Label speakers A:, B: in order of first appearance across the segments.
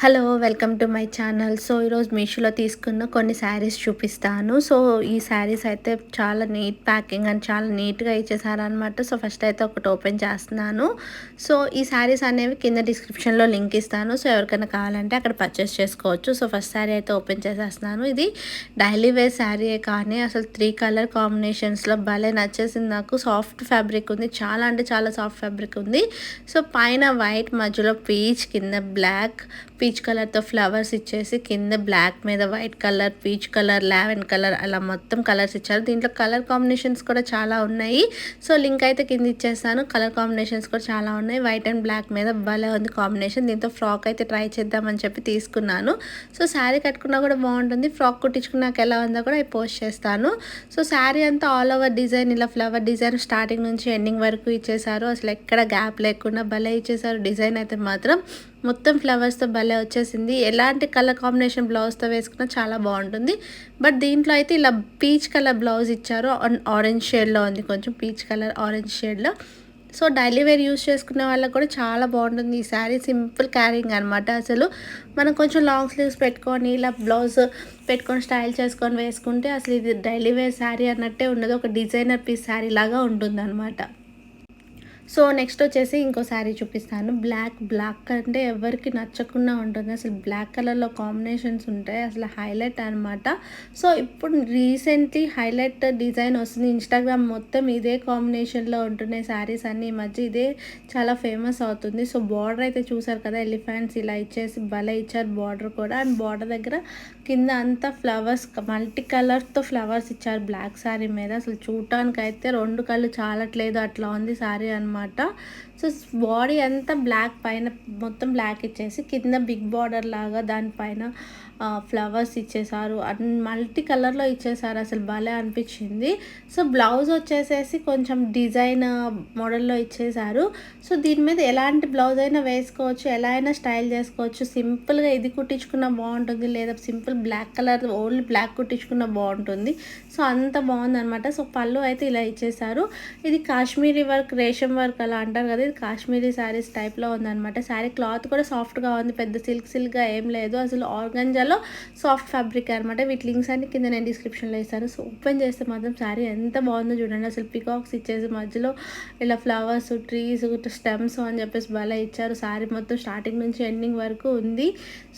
A: Hello welcome to my channel. So ఈరోజు మీషోలో తీసుకున్న కొన్ని శారీస్ చూపిస్తాను. సో ఈ శారీస్ అయితే చాలా నీట్ ప్యాకింగ్ అండ్ చాలా నీట్గా ఇచ్చేసారనమాట. సో ఫస్ట్ అయితే ఒకటి ఓపెన్ చేస్తున్నాను. సో ఈ శారీస్ అనేవి కింద డిస్క్రిప్షన్లో లింక్ ఇస్తాను. సో ఎవరికైనా కావాలంటే అక్కడ పర్చేస్ చేసుకోవచ్చు. సో ఫస్ట్ శారీ అయితే ఓపెన్ చేసేస్తున్నాను. ఇది డైలీ వేర్ శారీయే కానీ అసలు 3 కలర్ కాంబినేషన్స్లో భలే నచ్చేసింది నాకు. సాఫ్ట్ ఫ్యాబ్రిక్ ఉంది, చాలా అంటే చాలా సాఫ్ట్ ఫ్యాబ్రిక్ ఉంది. సో పైన వైట్, మధ్యలో పీచ్, కింద బ్లాక్, పీచ్ కలర్తో ఫ్లవర్స్ ఇచ్చేసి కింద బ్లాక్ మీద white colour, peach colour, lavender colour అలా మొత్తం కలర్స్ ఇచ్చారు. దీంట్లో కలర్ కాంబినేషన్స్ కూడా చాలా ఉన్నాయి. సో లింక్ అయితే కింద ఇచ్చేస్తాను. కలర్ కాంబినేషన్స్ కూడా చాలా ఉన్నాయి. వైట్ అండ్ బ్లాక్ మీద భలే ఉంది కాంబినేషన్. దీంతో ఫ్రాక్ అయితే ట్రై చేద్దామని చెప్పి తీసుకున్నాను. సో శారీ కట్టుకున్నా కూడా బాగుంటుంది. ఫ్రాక్ కుట్టించుకున్నాక ఎలా ఉందో కూడా పోస్ట్ చేస్తాను. సో శారీ అంతా ఆల్ ఓవర్ డిజైన్, ఇలా ఫ్లవర్ డిజైన్ స్టార్టింగ్ నుంచి ఎండింగ్ వరకు ఇచ్చేసారు. అసలు ఎక్కడ గ్యాప్ లేకుండా భలే ఇచ్చేసారు. డిజైన్ అయితే మాత్రం మొత్తం ఫ్లవర్స్తో భలే వచ్చేసింది. ఎలాంటి కలర్ కాంబినేషన్ బ్లౌజ్తో వేసుకున్నా చాలా బాగుంటుంది. బట్ దీంట్లో అయితే ఇలా పీచ్ కలర్ బ్లౌజ్ ఇచ్చారు. ఆరెంజ్ షేడ్లో ఉంది, కొంచెం పీచ్ కలర్ ఆరెంజ్ షేడ్లో. సో డైలీ వేర్ యూస్ చేసుకునే వాళ్ళకి కూడా చాలా బాగుంటుంది ఈ శారీ. సింపుల్ క్యారింగ్ అనమాట. అసలు మనం కొంచెం లాంగ్ స్లీవ్స్ పెట్టుకొని ఇలా బ్లౌజ్ పెట్టుకొని స్టైల్ చేసుకొని వేసుకుంటే అసలు ఇది డైలీ వేర్ శారీ అన్నట్టే ఉండదు. ఒక డిజైనర్ పీస్ శారీ లాగా ఉంటుంది అనమాట. సో నెక్స్ట్ వచ్చేసి ఇంకో శారీ చూపిస్తాను. బ్లాక్ అంటే ఎవరికి నచ్చకుండా ఉంటుంది. అసలు బ్లాక్ కలర్లో కాంబినేషన్స్ ఉంటాయి, అసలు హైలైట్ అనమాట. సో ఇప్పుడు రీసెంట్లీ హైలైట్ డిజైన్ వస్తుంది. ఇన్స్టాగ్రామ్ మొత్తం ఇదే కాంబినేషన్లో ఉంటున్నాయి శారీస్ అన్నీ. ఈ మధ్య ఇదే చాలా ఫేమస్ అవుతుంది. సో బార్డర్ అయితే చూసారు కదా, ఎలిఫెంట్స్ ఇలా ఇచ్చేసి భలే ఇచ్చారు బార్డర్ కూడా. అండ్ బార్డర్ దగ్గర కింద అంతా ఫ్లవర్స్, మల్టీ కలర్తో ఫ్లవర్స్ ఇచ్చారు బ్లాక్ శారీ మీద. అసలు చూడటానికి అయితే 2 కళ్ళు చాలట్లేదు, అట్లా ఉంది శారీ అనమాట. సో బాడీ అంతా బ్లాక్, పైన మొత్తం బ్లాక్ ఇచ్చేసి కింద బిగ్ బార్డర్ లాగా దానిపైన ఫ్లవర్స్ ఇచ్చేసారు. మల్టీ కలర్లో ఇచ్చేసారు. అసలు భలే అనిపించింది. సో బ్లౌజ్ వచ్చేసేసి కొంచెం డిజైన్ మోడల్లో ఇచ్చేసారు. సో దీని మీద ఎలాంటి బ్లౌజ్ అయినా వేసుకోవచ్చు, ఎలా అయినా స్టైల్ చేసుకోవచ్చు. సింపుల్గా ఇది కుట్టించుకున్న బాగుంటుంది, లేదా simple black colour only black కుట్టించుకున్న బాగుంటుంది. సో అంత బాగుంది అనమాట. సో పళ్ళు అయితే ఇలా ఇచ్చేసారు. ఇది కాశ్మీరీ వర్క్, రేషం వర్క్ అలా అంటారు కదా, ఇది కాశ్మీరీ శారీస్ టైప్లో ఉందన్నమాట. శారీ క్లాత్ కూడా సాఫ్ట్గా ఉంది, పెద్ద సిల్క్గా ఏం లేదు. అసలు ఆర్గంజాలో సాఫ్ట్ ఫ్యాబ్రిక్ అనమాట. వీటి లింక్స్ అన్ని కింద నేను డిస్క్రిప్షన్లో ఇస్తాను. సో ఓపెన్ చేస్తే మాత్రం శారీ ఎంత బాగుందో చూడండి. అసలు పికాక్స్ ఇచ్చేసి మధ్యలో ఇలా ఫ్లవర్స్, ట్రీస్, స్టెమ్స్ అని చెప్పేసి భలే ఇచ్చారు. శారీ మొత్తం స్టార్టింగ్ నుంచి ఎండింగ్ వరకు ఉంది.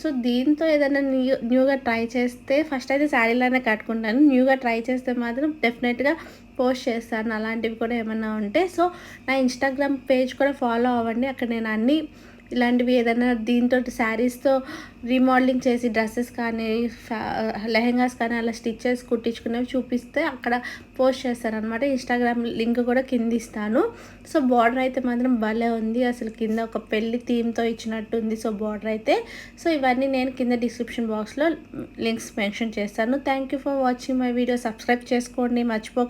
A: సో దీంతో ఏదైనా న్యూగా ట్రై చేస్తే, ఫస్ట్ అయితే శారీలోనే కట్టుకుంటాను. న్యూగా ట్రై చేస్తే మాత్రం డెఫినెట్గా పోస్ట్ చేస్తాను అలాంటివి కూడా ఏమన్నా ఉంటే. సో నా ఇన్స్టాగ్రామ్ పేజ్ కూడా ఫాలో అవ్వండి. అక్కడ నేను అన్నీ ఇలాంటివి ఏదైనా దీంతో శారీస్తో రీమోడలింగ్ చేసి డ్రెస్సెస్ కానీ లెహెంగాస్ కానీ అలా స్టిచ్ చేసి కుట్టించుకునేవి చూపిస్తే అక్కడ పోస్ట్ చేస్తారనమాట. ఇన్స్టాగ్రామ్ లింక్ కూడా కింద ఇస్తాను. సో బార్డర్ అయితే మాత్రం భలే ఉంది. అసలు కింద ఒక పెళ్లి థీమ్తో ఇచ్చినట్టు ఉంది. సో బార్డర్ అయితే, సో ఇవన్నీ నేను కింద డిస్క్రిప్షన్ బాక్స్లో లింక్స్ మెన్షన్ చేస్తాను. Thank you for watching my video. Subscribe చేసుకోండి మర్చిపో.